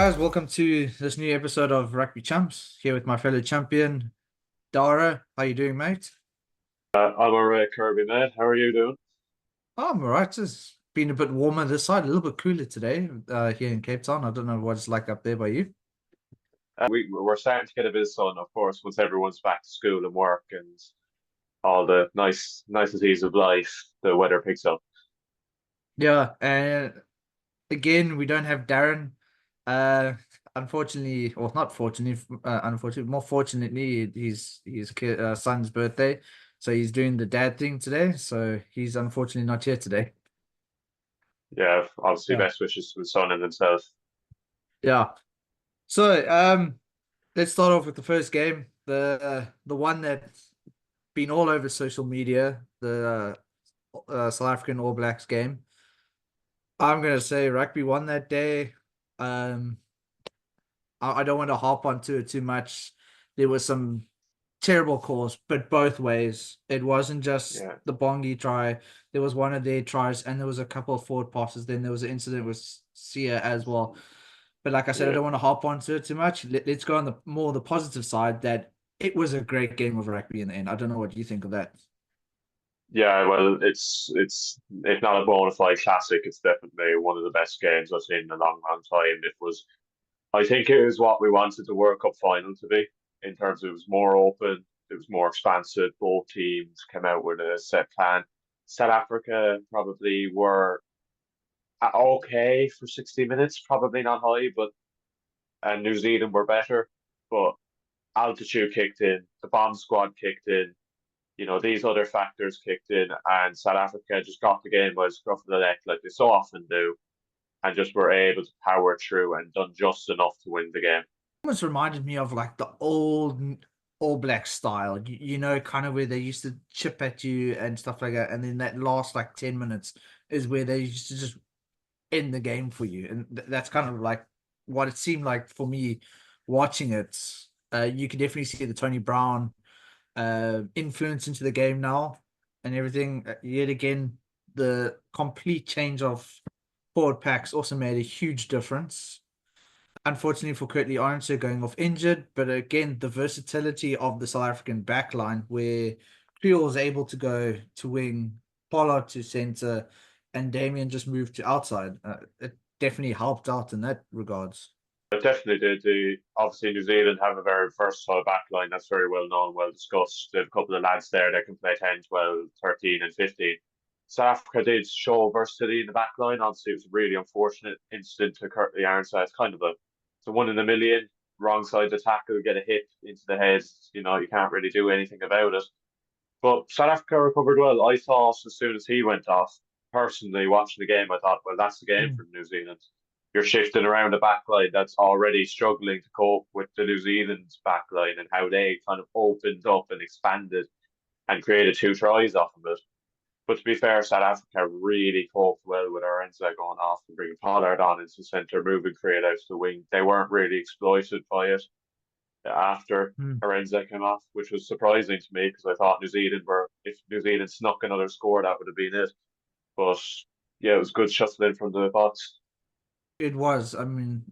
guys, welcome to this new episode of Rugby Chumps. Here with my fellow champion, Darragh. How you doing, mate? I'm alright, Kirby, mate. How are you doing? Oh, I'm alright. It's been a bit warmer this side, a little bit cooler today here in Cape Town. I don't know what it's like up there by you. We're starting to get a bit of sun, of course, once everyone's back to school and work and all the niceties of life. The weather picks up. Yeah, and again, we don't have Darren. Uh, unfortunately, or not fortunately, unfortunately, more fortunately, his son's birthday, so he's doing the dad thing today. So he's unfortunately not here today. Yeah, obviously, Yeah. best wishes to the son and himself. Yeah. So, let's start off with the first game, the one that's been all over social media, the South African All Blacks game. I'm gonna say rugby won that day. Um, I don't want to harp onto it too much. There was some terrible calls, but both ways. It wasn't just Yeah, the Bongi try. There was one of their tries, and there was a couple of forward passes. Then there was an incident with Sia as well. But like I said, I yeah, don't want to hop onto it too much. Let's go on the more the positive side that it was a great game of rugby in the end. I don't know what you think of that. yeah. Well, it's if not a bona fide classic, it's definitely one of the best games I've seen in a long, long time. I think it was what we wanted the World Cup final to be. In terms of it was more open, it was more expansive. Both teams came out with a set plan. South Africa probably were okay for 60 minutes, probably not high, but and New Zealand were better. But altitude kicked in, the bomb squad kicked in, these other factors kicked in, and South Africa just got the game by the scruff of the neck, like they so often do, and just were able to power through and done just enough to win the game. Almost reminded me of like the old All Black style. Kind of where they used to chip at you and stuff like that, and then that last like 10 minutes is where they used to just end the game for you, and that's kind of like what it seemed like for me watching it. You can definitely see the Tony Brown influence into the game now and everything. Yet again, the complete change of forward packs also made a huge difference. Unfortunately for Kurtley Arendse going off injured, but again, the versatility of the South African backline where Kriel was able to go to wing, Pollard to center, and Damien just moved to outside. It definitely helped out in that regards. But definitely, obviously New Zealand have a very versatile backline that's very well known, well discussed. They have a couple of lads there that can play 10, 12, 13, and 15. South Africa did show versatility in the backline. Obviously, it was a really unfortunate incident to Kirtley Arendse. It's kind of it's a one in a million. Wrong side of the tackle, get a hit into the head. You can't really do anything about it. But South Africa recovered well. I thought as soon as he went off, personally watching the game, I thought, well, that's the game Mm. for New Zealand. You're shifting around a backline that's already struggling to cope with the New Zealand's backline and how they kind of opened up and expanded and created two tries off of it. But to be fair, South Africa really coped well with Arendse going off and bringing Pollard on into centre, moving Creed out to the wing. They weren't really exploited by it after Mm. Arendse came off, which was surprising to me because I thought if New Zealand snuck another score, that would have been it. But yeah, it was good shuffling from the box. It was. I mean,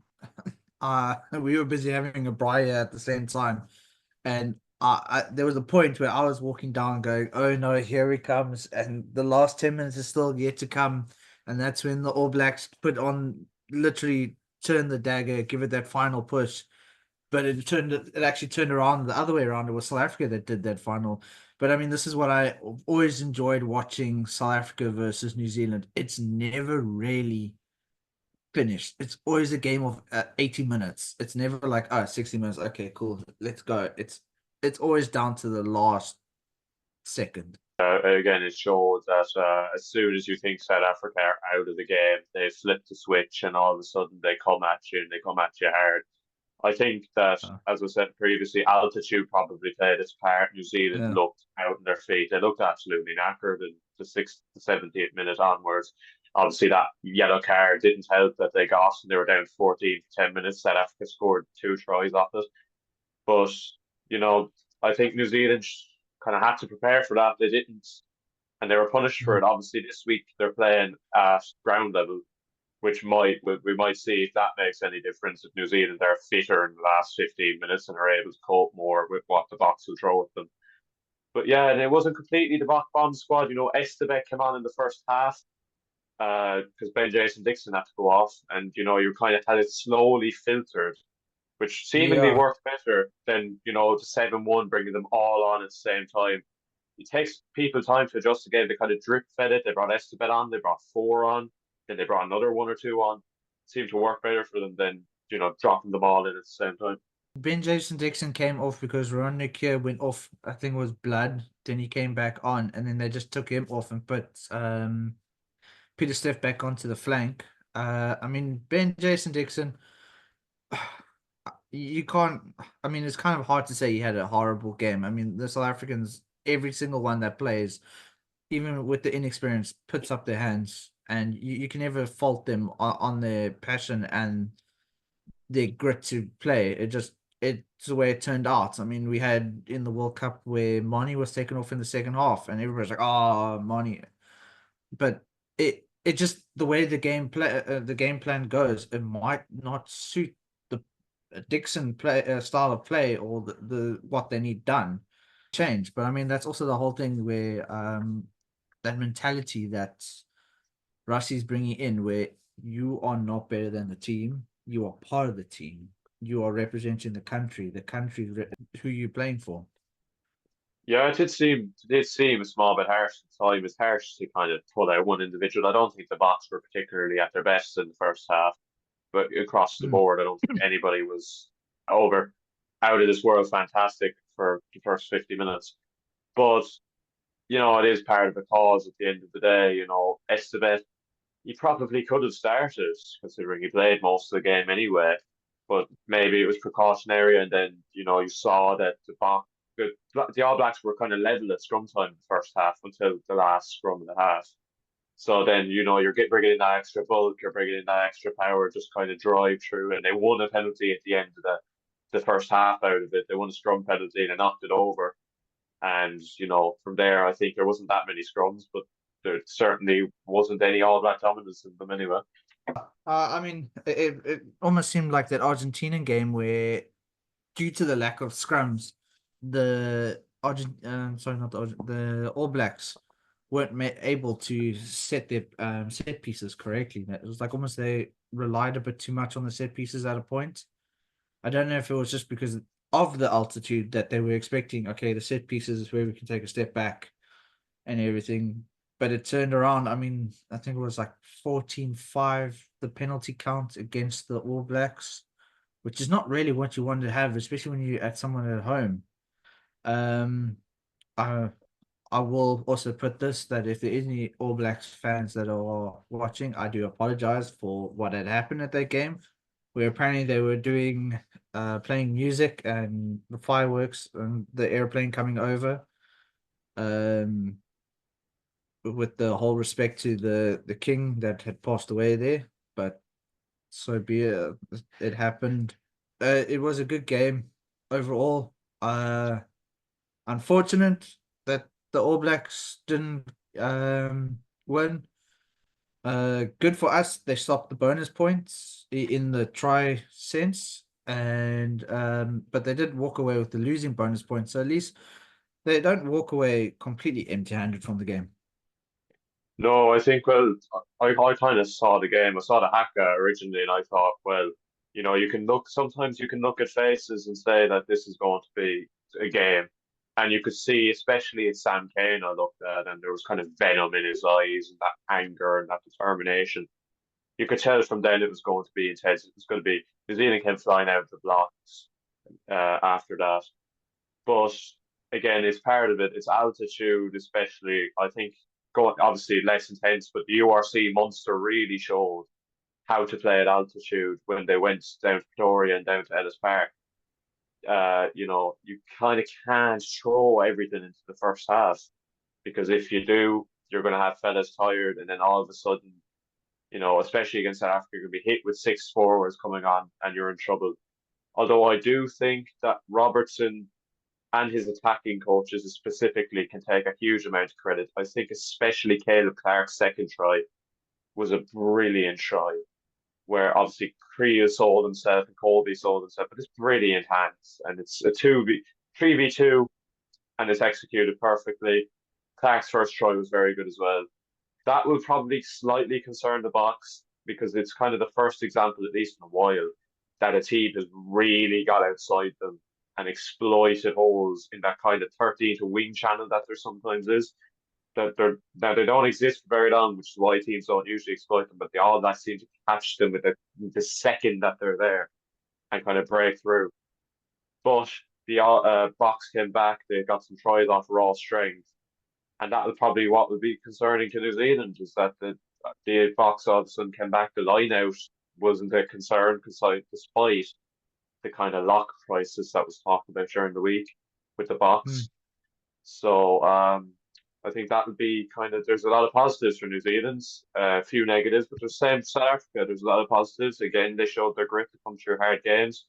we were busy having a braai at the same time, and there was a point where I was walking down, going, "Oh no, here he comes!" And the last 10 minutes is still yet to come, and that's when the All Blacks put on literally turn the dagger, give it that final push. But it actually turned around the other way around. It was South Africa that did that final. But I mean, this is what I always enjoyed watching South Africa versus New Zealand. It's never really finished. It's always a game of 80 minutes. It's never like, oh, 60 minutes. Okay, cool. Let's go. It's always down to the last second. Again, it showed that as soon as you think South Africa are out of the game, they flip the switch and all of a sudden they come at you and they come at you hard. I think that, Uh, as I said previously, altitude probably played its part. New Zealand yeah. looked out on their feet. They looked absolutely knackered in the 6th to 70th minute onwards. Obviously, that yellow card didn't help that they got, and they were down 14 to 10 minutes. South Africa scored two tries off it. But, you know, I think New Zealand kind of had to prepare for that. They didn't, and they were punished for Mhm. it. Obviously, this week they're playing at ground level, which we might see if that makes any difference. If New Zealand are fitter in the last 15 minutes and are able to cope more with what the box will throw at them. But yeah, and it wasn't completely the bomb squad. You know, Estebet came on in the first half because Ben Jason Dixon had to go off, and you know, you kind of had it slowly filtered, which seemingly Yeah, worked better than you know the 7-1 bringing them all on at the same time. It takes people time to adjust again. They kind of drip fed it. They brought Estebet on, they brought four on, then they brought another one or two on. It seemed to work better for them than you know dropping them all in at the same time. Ben Jason Dixon came off because Ron Nikia went off. I think it was blood. Then he came back on, and then they just took him off and put Peter Steph back onto the flank. I mean Ben Jason Dixon. You can't. I mean, it's kind of hard to say he had a horrible game. I mean, the South Africans, every single one that plays, even with the inexperience, puts up their hands, and you can never fault them on their passion and their grit to play. It's the way it turned out. I mean, we had in the World Cup where Mani was taken off in the second half, and everybody's like, "Oh, Mani," but it just the way the game plan goes, it might not suit the Dixon play style of play or the what they need done change. But I mean, that's also the whole thing where that mentality that Rusty's bringing in, where you are not better than the team, you are part of the team, you are representing the country who you're playing for. Yeah, it did seem a small bit harsh at the time. It's harsh to kind of pull out one individual. I don't think the Boks were particularly at their best in the first half, but across the Mm. board, I don't think anybody was over out of this world fantastic for the first 50 minutes. But you know, it is part of the cause at the end of the day. You know, Estevez, he probably could have started considering he played most of the game anyway. But maybe it was precautionary, and then you know you saw that the All Blacks were kind of level at scrum time in the first half until the last scrum of the half. So then you know bringing in that extra bulk, you're bringing in that extra power, just kind of drive through, and they won a penalty at the end of the first half out of it. They won a scrum penalty and they knocked it over. And, you know, from there, I think there wasn't that many scrums, but there certainly wasn't any All Black dominance in them anyway. I mean, it almost seemed like that Argentinian game where, due to the lack of scrums, sorry, not the All Blacks weren't able to set their set pieces correctly. It was like almost they relied a bit too much on the set pieces at a point. I don't know if it was just because of the altitude that they were expecting. Okay, the set pieces is where we can take a step back and everything. But it turned around. I mean, I think it was like 14-5, the penalty count against the All Blacks, which is not really what you want to have, especially when you're at someone at home. Um, I I will also put this that if there is any All Blacks fans that are watching, I do apologize for what had happened at that game, where apparently they were doing playing music and the fireworks and the airplane coming over. Um, with the whole respect to the king that had passed away there, but so be it. It happened. It was a good game overall. Unfortunate that the All Blacks didn't win. Good for us. They stopped the bonus points in the try sense, and but they did walk away with the losing bonus points. So at least they don't walk away completely empty-handed from the game. No, I think, well, I kind of saw the game. I saw the haka originally, and I thought, well, you know, sometimes you can look at faces and say that this is going to be a game. And you could see, especially at Sam Kane, I looked at, and there was kind of venom in his eyes and that anger and that determination. You could tell from then it was going to be intense. It was going to be New Zealand came flying out of the blocks after that. But again, it's part of it. It's altitude, especially. I think going obviously less intense, but the URC Munster really showed how to play at altitude when they went down to Pretoria and down to Ellis Park. You know, you kind of can't throw everything into the first half because if you do, you're going to have fellas tired, and then all of a sudden, you know, especially against South Africa, you're going to be hit with six forwards coming on, and you're in trouble. Although I do think that Robertson and his attacking coaches specifically can take a huge amount of credit. I think especially Caleb Clark's second try was a brilliant try. where obviously Cree sold himself and Colby sold himself, but it's brilliant hands, and it's a 3v2, and it's executed perfectly. Clark's first try was very good as well. That will probably slightly concern the box because it's kind of the first example, at least in a while, that a team has really got outside them and exploited holes in that kind of 13 to wing channel that there sometimes is. They don't exist for very long, which is why teams don't usually exploit them, but they all that seem to catch them with the second that they're there and kind of break through. But the box came back, they got some tries off raw strength, and that will probably what will be concerning to New Zealand is that the box all of a sudden came back. The line out wasn't a concern despite the kind of lock crisis that was talked about during the week with the Hmm. box. So I think that would be kind of there's a lot of positives for New Zealand, a few negatives, but the same for South Africa. There's a lot of positives. Again, they showed their grit to come through hard games,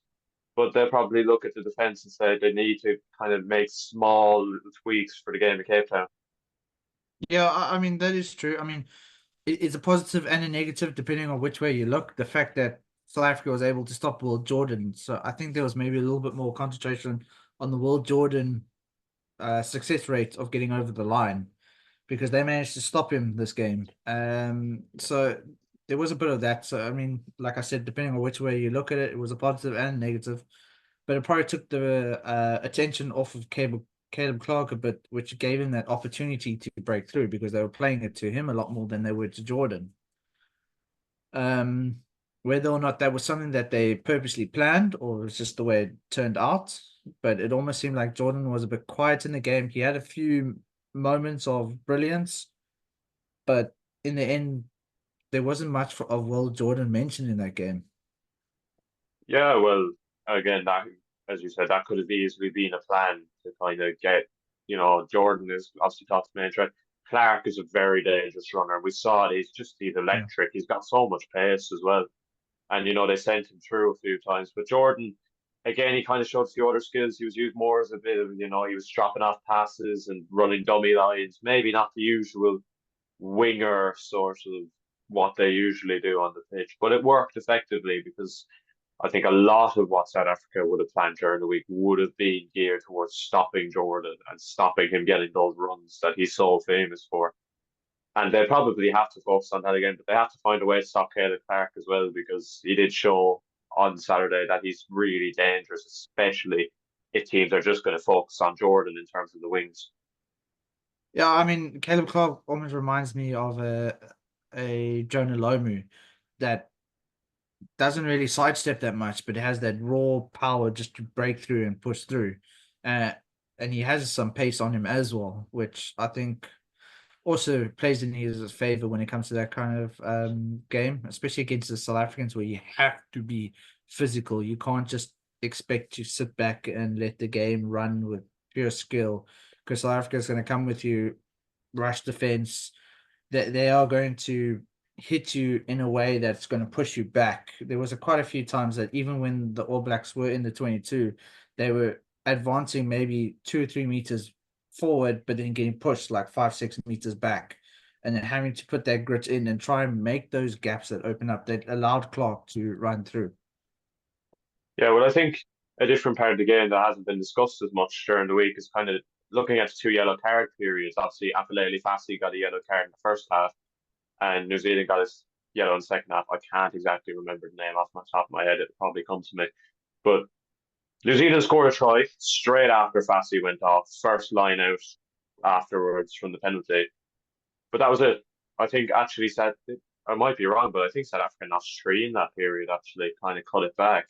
but they'll probably look at the defense and say they need to kind of make small little tweaks for the game of Cape Town. Yeah, I mean that is true. I mean, it's a positive and a negative depending on which way you look. The fact that South Africa was able to stop Will Jordan, so I think there was maybe a little bit more concentration on the Will Jordan success rate of getting over the line because they managed to stop him this game. So there was a bit of that. So I mean, like I said, depending on which way you look at it, it was a positive and negative. But it probably took the attention off of Caleb Clark a bit, which gave him that opportunity to break through because they were playing it to him a lot more than they were to Jordan. Um, whether or not that was something that they purposely planned or it was just the way it turned out, but it almost seemed like Jordan was a bit quiet in the game. He had a few moments of brilliance, but in the end, there wasn't much of Will Jordan mentioned in that game. Yeah, well, again, that as you said, that could have easily been a plan to kind of get, Jordan is obviously top main threat. Clark is a very dangerous runner. We saw it. He's Yeah. electric. He's got so much pace as well. And they sent him through a few times. But Jordan, again, he kind of showed a few other skills. He was used more as a bit of, he was dropping off passes and running dummy lines. Maybe not the usual winger sort of what they usually do on the pitch, but it worked effectively because I think a lot of what South Africa would have planned during the week would have been geared towards stopping Jordan and stopping him getting those runs that he's so famous for. And they probably have to focus on that again, but they have to find a way to stop Caleb Clark as well because he did show on Saturday that he's really dangerous, especially if teams are just going to focus on Jordan in terms of the wings. Yeah, I mean, Caleb Clark almost reminds me of a Jonah Lomu that doesn't really sidestep that much, but has that raw power just to break through and push through. Uh, and he has some pace on him as well, which I think also plays in his favor when it comes to that kind of game, especially against the South Africans where you have to be physical. You can't just expect to sit back and let the game run with pure skill because South Africa is going to come with you, rush defense. They are going to hit you in a way that's going to push you back. There was quite a few times that even when the All Blacks were in the 22, they were advancing maybe 2 or 3 meters forward, but then getting pushed like 5, 6 meters back, and then having to put that grit in and try and make those gaps that open up that allowed Clark to run through. Yeah, well, I think a different part of the game that hasn't been discussed as much during the week is kind of looking at the two yellow card periods. Obviously, Afilele Fassi got a yellow card in the first half, and New Zealand got his yellow in the second half. I can't exactly remember the name off my top of my head. It'll probably come to me. But New Zealand scored a try straight after Fassi went off, first line out afterwards from the penalty. But that was it. I think actually said I might be wrong, but I think South Africa notched three in that period. Actually, kind of cut it back.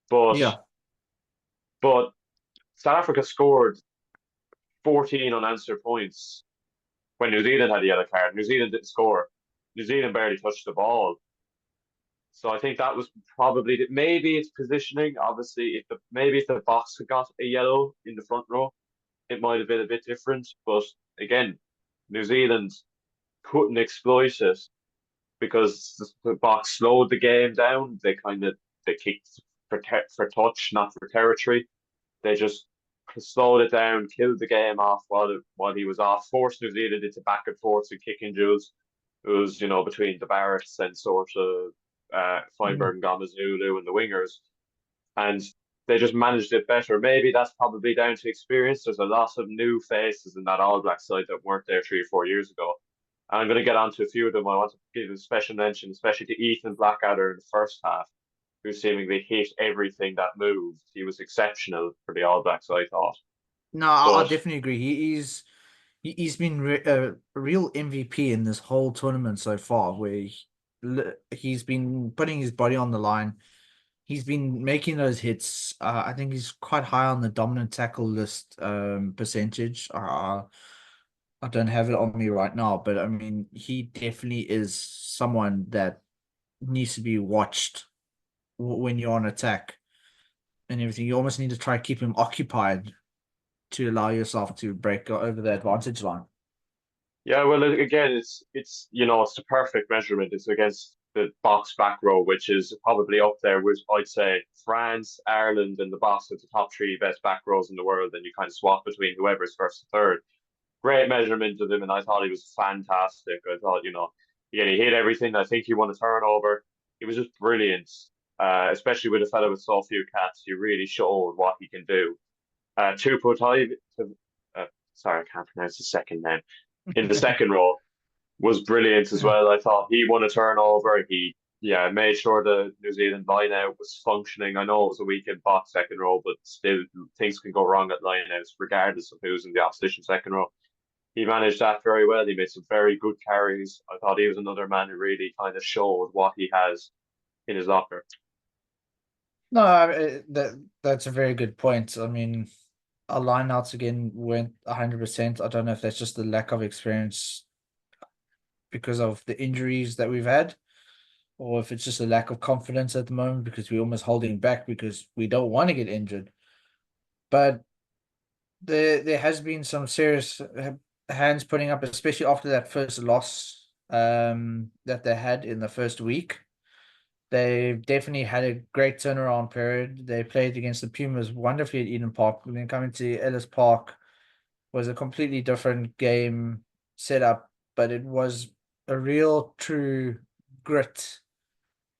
But Yeah, but South Africa scored 14 unanswered points when New Zealand had the yellow card. New Zealand didn't score. New Zealand barely touched the ball. So I think that was probably maybe it's positioning. Obviously, if the box had got a yellow in the front row, it might have been a bit different. But again, New Zealand couldn't exploit it because the box slowed the game down. They kicked for touch, not for territory. They just slowed it down, killed the game off while he was off, forced New Zealand into back and forth and kicking duels. It was between the Barretts and sort of Mm. Feinberg and Gamazulu and the wingers, and they just managed it better. Maybe that's probably down to experience. There's a lot of new faces in that All Black side that weren't there 3 or 4 years ago. And I'm going to get on to a few of them. I want to give a special mention, especially to Ethan Blackadder in the first half, who seemingly hit everything that moved. He was exceptional for the All Blacks, I thought. No, I But definitely agree. He's been a real MVP in this whole tournament so far, where he's been putting his body on the line. He's been making those hits. I think he's quite high on the dominant tackle list percentage. I don't have it on me right now, but I mean, he definitely is someone that needs to be watched when you're on attack and everything. You almost need to try to keep him occupied to allow yourself to break over the advantage line. yeah, well, again, it's it's the perfect measurement. It's against the box back row, which is probably up there with, I'd say, France, Ireland, and the box at the top three best back rows in the world. And you kind of swap between whoever's first and third. Great measurement of him, and I thought he was fantastic. I thought, again, he hit everything. I think he won a turnover. He was just brilliant, especially with a fellow with so few caps. He really showed what he can do. Tuputai, sorry, I can't pronounce his second name. In the second row was brilliant as well. I thought he won a turnover. He, yeah, made sure the New Zealand lineout was functioning. I know it was a weekend box second row, but still things can go wrong at lineouts regardless of who's in the opposition second row. He managed that very well. He made some very good carries. I thought he was another man who really kind of showed what he has in his locker. No, that's a very good point. I mean, our lineouts again went 100%. I don't know if that's just the lack of experience because of the injuries that we've had, or if it's just a lack of confidence at the moment because we're almost holding back because we don't want to get injured. But there has been some serious hands putting up, especially after that first loss that they had in the first week. They definitely had a great turnaround period. They played against the Pumas wonderfully at Eden Park. And then coming to Ellis Park was a completely different game setup, but it was a real true grit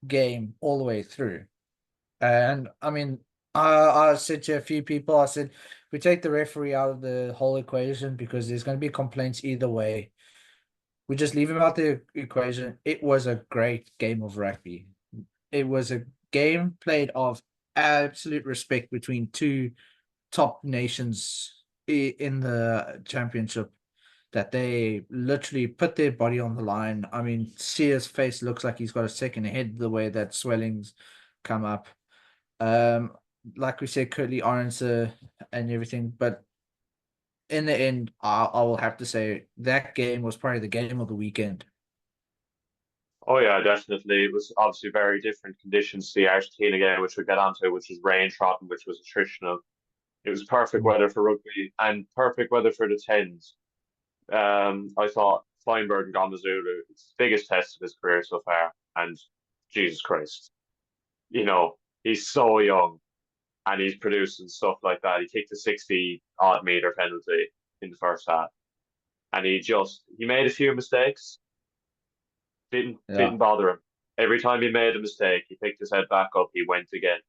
game all the way through. And I mean, I said to a few people, I said, we take the referee out of the whole equation because there's going to be complaints either way. We just leave him out the equation. It was a great game of rugby. It was a game played of absolute respect between two top nations in the championship that they literally put their body on the line. I mean, Sia's face looks like he's got a second head the way that swellings come up. Um, like we said, Curtly Orange and everything, but in the end, I will have to say that game was probably the game of the weekend. Oh yeah, definitely. It was obviously very different conditions to the Argentina game, which we'll get onto, which was rain trodden, which was attritional. It was perfect Mm. weather for rugby and perfect weather for the tens. I thought Feinberg and Gamazulu, it's the biggest test of his career so far. And Jesus Christ, he's so young and he's producing stuff like that. He kicked a 60 odd meter penalty in the first half. And he made a few mistakes, didn't Yeah. bother him. Every time he made a mistake, he picked his head back up, he went again.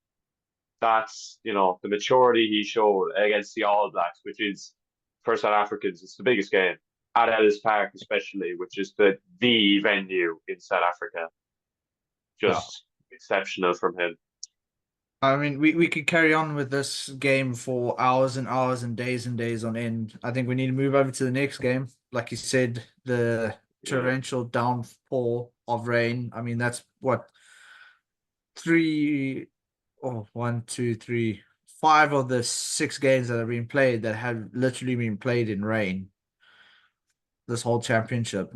That's, the maturity he showed against the All Blacks, which is for South Africans, it's the biggest game at Ellis Park, especially, which is the venue in South Africa. Yeah. Just exceptional from him. I mean, we could carry on with this game for hours and hours and days on end. I think we need to move over to the next game. Like you said, the Yeah. torrential downpour of rain. I mean, that's what three, oh, one, two, three, five of the six games that have been played that have literally been played in rain this whole championship.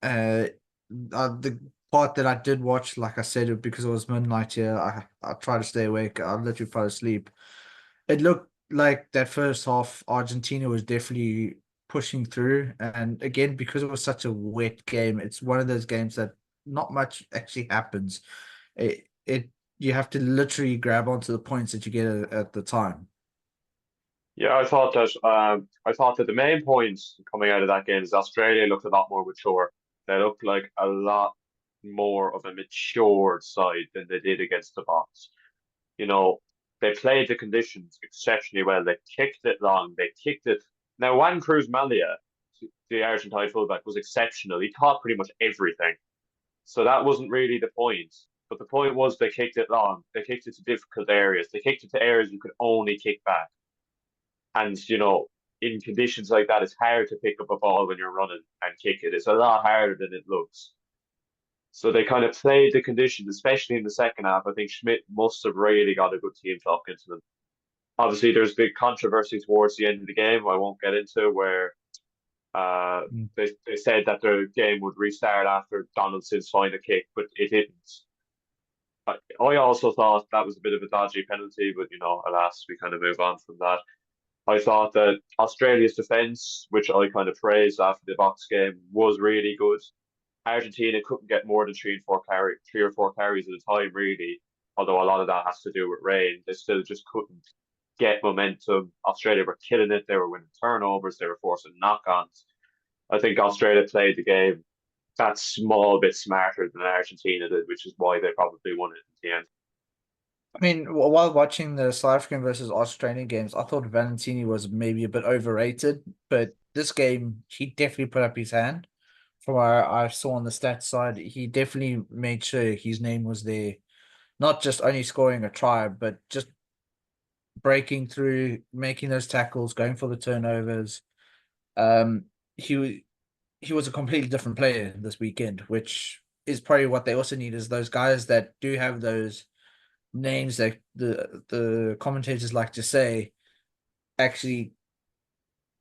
Uh, the part that I did watch, like I said, because it was midnight here, I tried to stay awake. I literally fell asleep. It looked like that first half, Argentina was definitely pushing through, and again, because it was such a wet game, it's one of those games that not much actually happens. It you have to literally grab onto the points that you get at the time. Yeah, I thought that the main points coming out of that game is Australia looked a lot more mature. They looked like a lot. more of a matured side than they did against the Box. You know, they played the conditions exceptionally well. They kicked it long. They kicked it. Now, Juan Cruz Malia, the Argentine fullback, was exceptional. He caught pretty much everything. So that wasn't really the point. But the point was they kicked it long. They kicked it to difficult areas. They kicked it to areas you could only kick back. And, in conditions like that, it's hard to pick up a ball when you're running and kick it. It's a lot harder than it looks. So they kind of played the conditions, especially in the second half. I think Schmidt must have really got a good team talk into them. Obviously, there's big controversy towards the end of the game. I won't get into where they said that the game would restart after Donaldson's final kick, but it didn't. I also thought that was a bit of a dodgy penalty, but alas, we kind of move on from that. I thought that Australia's defence, which I kind of praised after the Box game, was really good. Argentina couldn't get more than three or four carries at a time, really. Although a lot of that has to do with rain, they still just couldn't get momentum. Australia were killing it. They were winning turnovers. They were forcing knock-ons. I think Australia played the game that small bit smarter than Argentina did, which is why they probably won it in the end. I mean, while watching the South African versus Australian games, I thought Valentini was maybe a bit overrated, but this game, he definitely put up his hand. From what I saw on the stats side, he definitely made sure his name was there, not just only scoring a try, but just breaking through, making those tackles, going for the turnovers. Um, he was a completely different player this weekend, which is probably what they also need is those guys that do have those names that the commentators like to say actually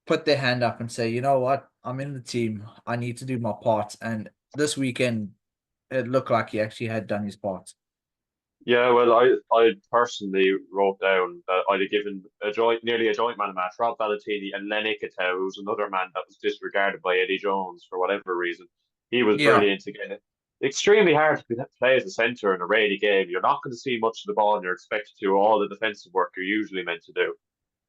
put their hand up and say, you know what, I'm in the team. I need to do my part. And this weekend, it looked like he actually had done his part. Yeah, well, I personally wrote down that I'd have given nearly a joint man a match, Rob Valentini and Len Ikitau, who's another man that was disregarded by Eddie Jones for whatever reason. He was Yeah. brilliant again. Extremely hard to play as a centre in a rainy game. You're not going to see much of the ball, and you're expected to do all the defensive work you're usually meant to do.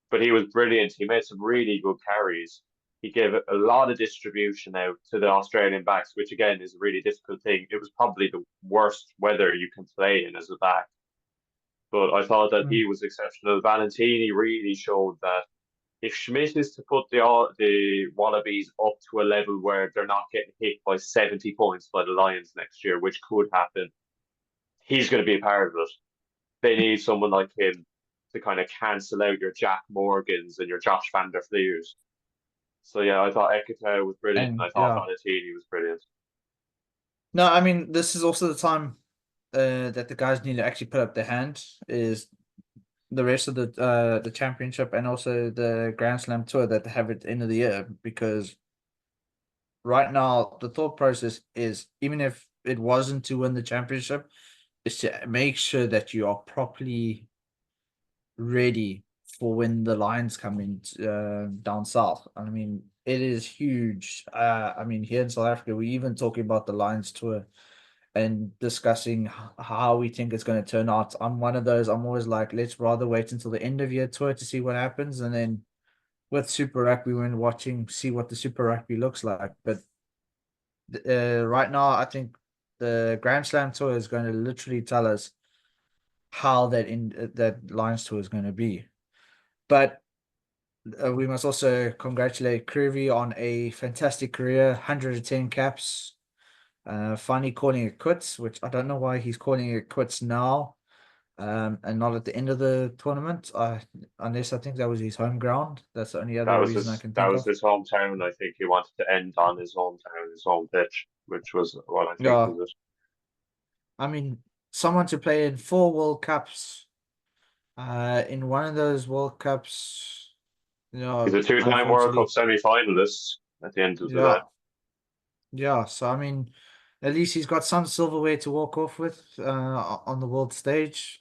But he was brilliant. He made some really good carries. He gave a lot of distribution out to the Australian backs, which again is a really difficult thing. It was probably the worst weather you can play in as a back. But I thought that he was exceptional. Valentini really showed that if Schmidt is to put the Wallabies up to a level where they're not getting hit by 70 points by the Lions next year, which could happen, he's going to be a part of it. They need someone like him to kind of cancel out your Jack Morgans and your Josh Van der Fleers. So yeah, I thought Ekata was brilliant, and And I thought yeah. Valentini was brilliant. No, I mean, this is also the time that the guys need to actually put up their hand is the rest of the championship and also the Grand Slam tour that they have at the end of the year because right now the thought process is even if it wasn't to win the championship, is to make sure that you are properly ready for when the Lions come in down south. I mean, it is huge. I mean, here in South Africa, we're even talking about the Lions tour and discussing how we think it's going to turn out. I'm one of those. I'm always like, let's rather wait until the end of year tour to see what happens, and then with Super Rugby, when watching, see what the Super Rugby looks like. But right now, I think the Grand Slam tour is going to literally tell us how that Lions tour is going to be. But we must also congratulate Kirby on a fantastic career, 110 caps. Finally calling it quits, which I don't know why he's calling it quits now, and not at the end of the tournament. Unless I think that was his home ground. That's the only That other was reason I his can that think was of. his hometown. I think he wanted to end on his hometown, his home pitch, which was what I think Yeah, was it. I mean, someone to play in 4 World Cups, in one of those World Cups, He's a two-time World Cup unfortunately, semi-finalist at the end of the day. yeah, yeah. So I mean, at least he's got some silverware to walk off with, on the world stage.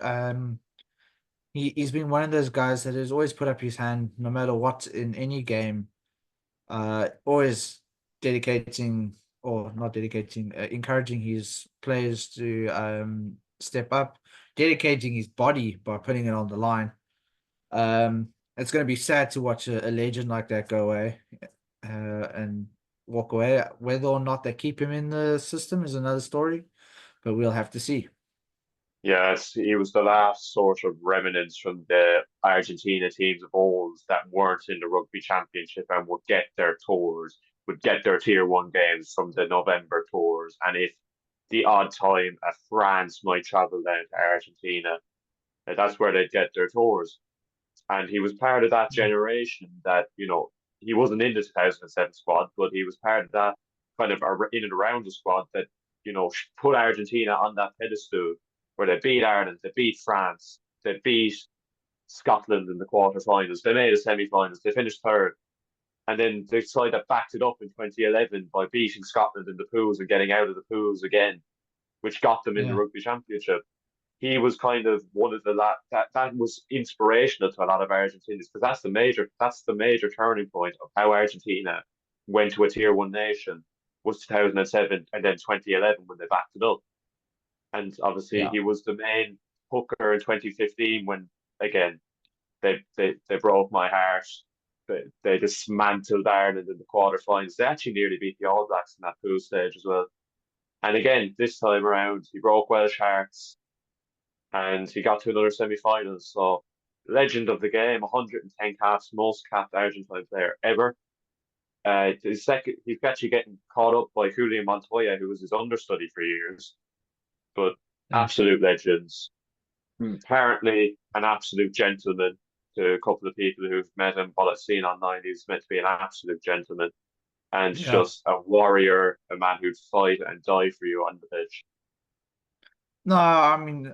He's been one of those guys that has always put up his hand no matter what in any game. Always dedicating or not dedicating, encouraging his players to step up, dedicating his body by putting it on the line. It's going to be sad to watch a legend like that go away, and walk away. Whether or not they keep him in the system is another story. but we'll have to see. Yes, he was the last sort of remnants from the Argentina teams of old that weren't in the rugby championship and would get their tours, would get their tier one games from the November tours. And if the odd time a France might travel down to Argentina, that's where they'd get their tours. And he was part of that Mm. generation that, he wasn't in the 2007 squad, but he was part of that kind of in and around the squad that, put Argentina on that pedestal where they beat Ireland, they beat France, they beat Scotland in the quarterfinals, they made the semi-finals, they finished third. And then the side that backed it up in 2011 by beating Scotland in the pools and getting out of the pools again, which got them in the Yeah, rugby championship. He was kind of one of the that was inspirational to a lot of Argentinians because that's the major turning point of how Argentina went to a tier one nation was 2007 and then 2011 when they backed it up. And obviously yeah, he was the main hooker in 2015 when again they broke my heart. They dismantled Ireland in the quarterfinals. They actually nearly beat the All Blacks in that pool stage as well. And again, this time around, he broke Welsh hearts and he got to another semi-finals. So, legend of the game, 110 caps, most capped Argentine player ever. His second, he's actually getting caught up by Julian Montoya, who was his understudy for years. But yeah. absolute legends. Apparently, an absolute gentleman to a couple of people who've met him. What I've seen online, he's meant to be an absolute gentleman and Yeah. just a warrior, a man who'd fight and die for you on the pitch. No, I mean,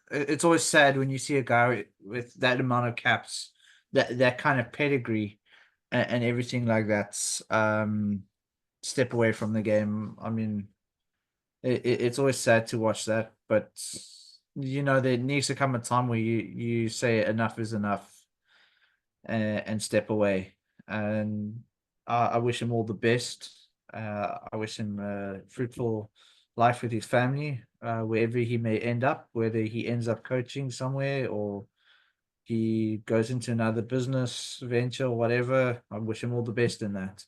it's always sad when you see a guy with that amount of caps, that kind of pedigree, and everything like that. Step away from the game. I mean, it's always sad to watch that, but there needs to come a time where you say enough is enough, and step away. And I wish him all the best. I wish him a fruitful life with his family, wherever he may end up, whether he ends up coaching somewhere or he goes into another business venture or whatever. I wish him all the best in that.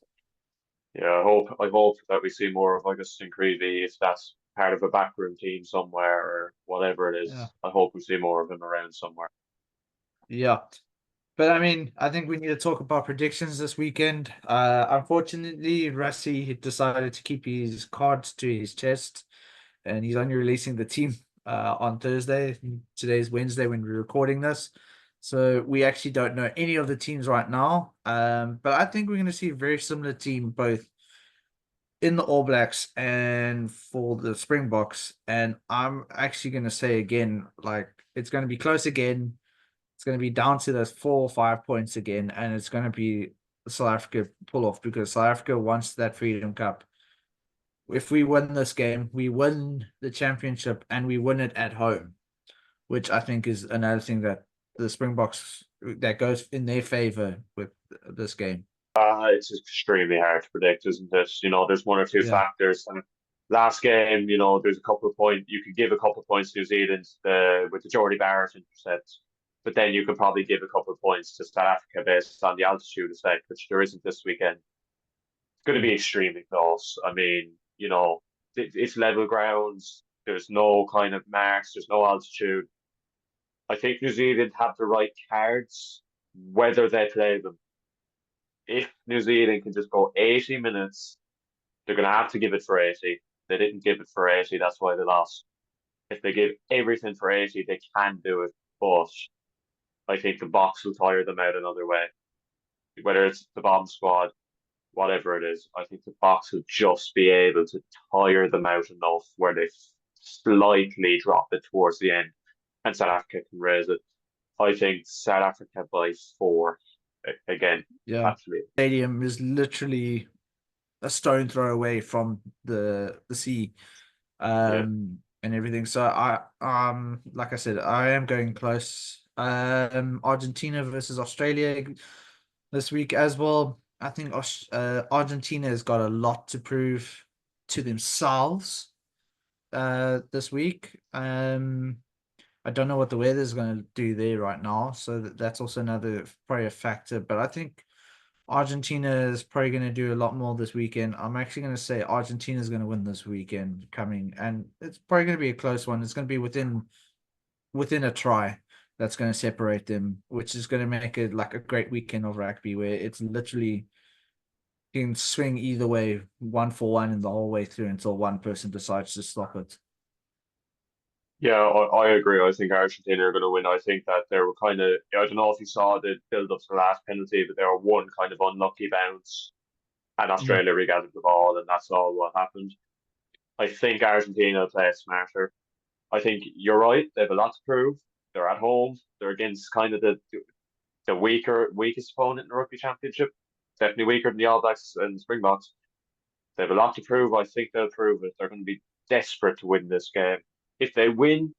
Yeah, I hope that we see more of Augustin Creevy if that's part of a backroom team somewhere or whatever it Yeah. is. I hope we see more of him around somewhere. Yeah. But I mean, I think we need to talk about predictions this weekend. Unfortunately, Rassi had decided to keep his cards to his chest, and he's only releasing the team on Thursday. Today's Wednesday when we're recording this, so we actually don't know any of the teams right now. But I think we're going to see a very similar team both in the All Blacks and for the Springboks. And I'm actually going to say again, like it's going to be close again. It's going to be down to those 4 or 5 points again, and it's going to be South Africa pull off because South Africa wants that Freedom Cup. If we win this game, we win the championship and we win it at home, which I think is another thing that the Springboks that goes in their favor with this game. It's extremely hard to predict, isn't it? There's one or two Yeah, factors. And last game, there's a couple of points. You could give a couple of points to New Zealand with the Jordy Barrett intercept, but then you could probably give a couple of points to South Africa based on the altitude effect, which there isn't this weekend. It's going to be extremely close. I mean, it's level grounds. There's no kind of marks. There's no altitude. I think New Zealand have the right cards, whether they play them. If New Zealand can just go 80 minutes, they're going to have to give it for 80. They didn't give it for 80. That's why they lost. If they give everything for 80, they can do it. But I think the box will tire them out another way. Whether it's the bomb squad, whatever it is, I think the box will just be able to tire them out enough where they slightly drop it towards the end and South Africa can raise it. I think South Africa by 4. Again, yeah. absolutely. Stadium is literally a stone throw away from the sea, Yeah. and everything. So like I said, I am going close. Argentina versus Australia this week as well. I think Argentina has got a lot to prove to themselves this week. I don't know what the weather is going to do there right now, so that's also another probably a factor. But I think Argentina is probably going to do a lot more this weekend. I'm actually going to say Argentina is going to win this weekend coming, and it's probably going to be a close one. It's going to be within a try that's going to separate them, which is going to make it like a great weekend of rugby where it's literally can swing either way, 1-for-1 in the whole way through until one person decides to stop it. Yeah, I agree. I think Argentina are going to win. I think that they were kind of, I don't know if you saw the build up to the last penalty, but they were one kind of unlucky bounce and Mm. Australia regathered the ball, and that's all what happened. I think Argentina play smarter. I think you're right. They have a lot to prove. They're at home. They're against kind of the weakest opponent in the rugby championship. Definitely weaker than the All Blacks and Springboks. They have a lot to prove. I think they'll prove it. They're going to be desperate to win this game. If they win,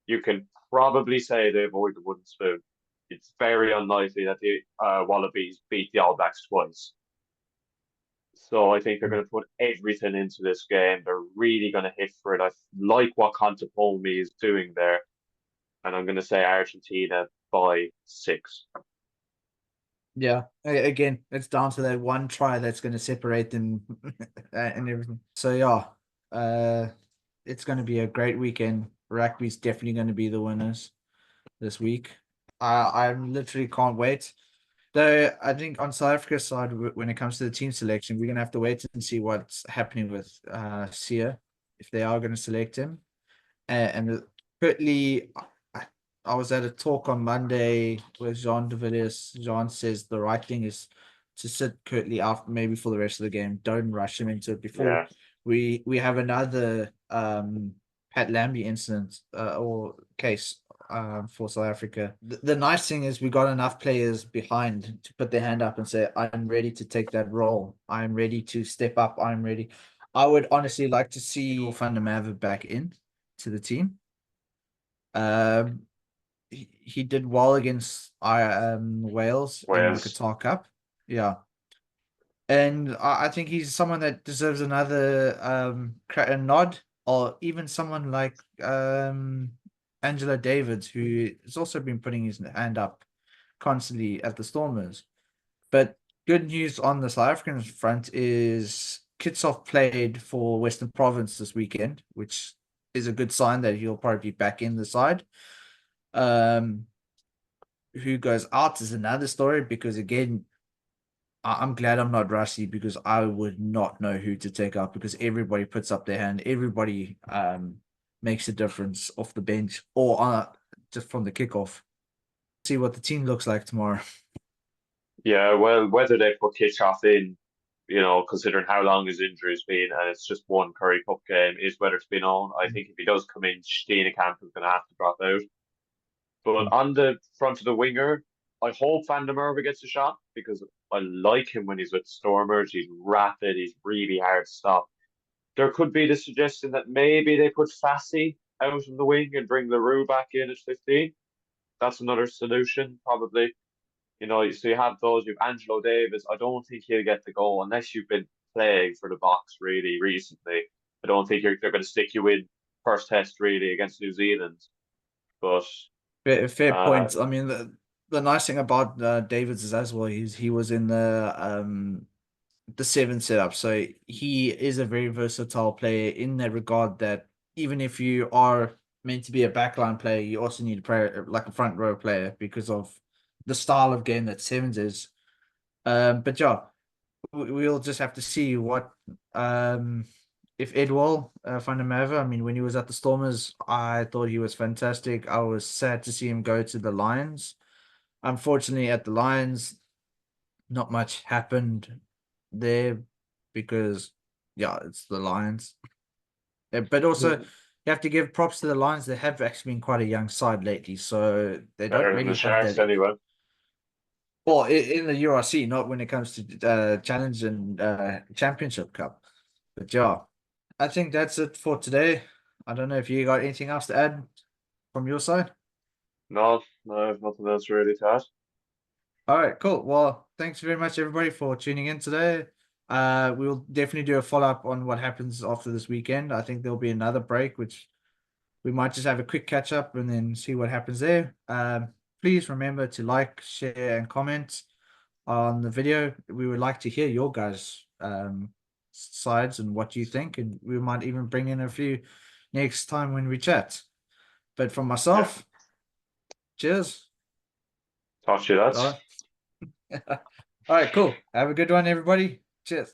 you can probably say they avoid the wooden spoon. It's very unlikely that the Wallabies beat the All Blacks twice. So I think they're going to put everything into this game. They're really going to hit for it. I like what Contepomi is doing there, and I'm going to say Argentina by 6. Yeah, again, it's down to that one try that's going to separate them and everything. So yeah, it's going to be a great weekend. Rugby's definitely going to be the winners this week. I literally can't wait. Though I think on South Africa's side, when it comes to the team selection, we're gonna have to wait and see what's happening with Sia, if they are going to select him. And currently, I was at a talk on Monday with Jean de Villiers. Jean says the right thing is to sit Curtly out maybe for the rest of the game. Don't rush him into it before Yeah, we have another Pat Lambie incident or case for South Africa. The nice thing is we got enough players behind to put their hand up and say, I'm ready to take that role. I'm ready to step up. I'm ready. I would honestly like to see Van der Merwe back in to the team. Um, he did well against Wales in the Wales. Qatar Cup. Yeah. And I think he's someone that deserves another a nod, or even someone like Angelo Davids, who has also been putting his hand up constantly at the Stormers. But good news on the South African front is Kitshoff played for Western Province this weekend, which is a good sign that he'll probably be back in the side. Um, who goes out is another story because again, I'm glad I'm not Rusty because I would not know who to take out because everybody puts up their hand. Everybody makes a difference off the bench or just from the kickoff. See what the team looks like tomorrow. Yeah, well, whether they put Kitchoff in, considering how long his injury's been, and it's just one Curry Cup game, is whether to be known. I think if he does come in, Steenekamp is going to have to drop out. But on the front of the winger, I hope Van der Merwe gets a shot because I like him when he's with Stormers. He's rapid, he's really hard to stop. There could be the suggestion that maybe they put Fassi out on the wing and bring LaRue back in at 15. That's another solution, probably. So you have those, you have Angelo Davis. I don't think he'll get the goal unless you've been playing for the box really recently. I don't think they're going to stick you in first test really against New Zealand. But Fair uh, point. I mean, the nice thing about Davids is as well, he was in the seven setup, so he is a very versatile player in that regard. That even if you are meant to be a backline player, you also need to play like a front row player because of the style of game that sevens is. But yeah, we'll just have to see what if Edwall Van der Merwe. I mean, when he was at the Stormers, I thought he was fantastic. I was sad to see him go to the Lions. Unfortunately, at the Lions, not much happened there because, yeah, it's the Lions. But also, you have to give props to the Lions. They have actually been quite a young side lately, so they don't better than the really have Sharks that. anyway. Well, in the URC, not when it comes to Challenge and Championship Cup. But yeah, I think that's it for today. I don't know if you got anything else to add from your side. No, no, I have nothing else really to add. All right, cool. Well, thanks very much, everybody, for tuning in today. We'll definitely do a follow up on what happens after this weekend. I think there'll be another break, which we might just have a quick catch up and then see what happens there. Please remember to like, share, and comment on the video. We would like to hear your guys' sides and what you think, and we might even bring in a few next time when we chat. But from myself, cheers. Talk to you lads. All right. All right, cool. Have a good one, everybody. Cheers.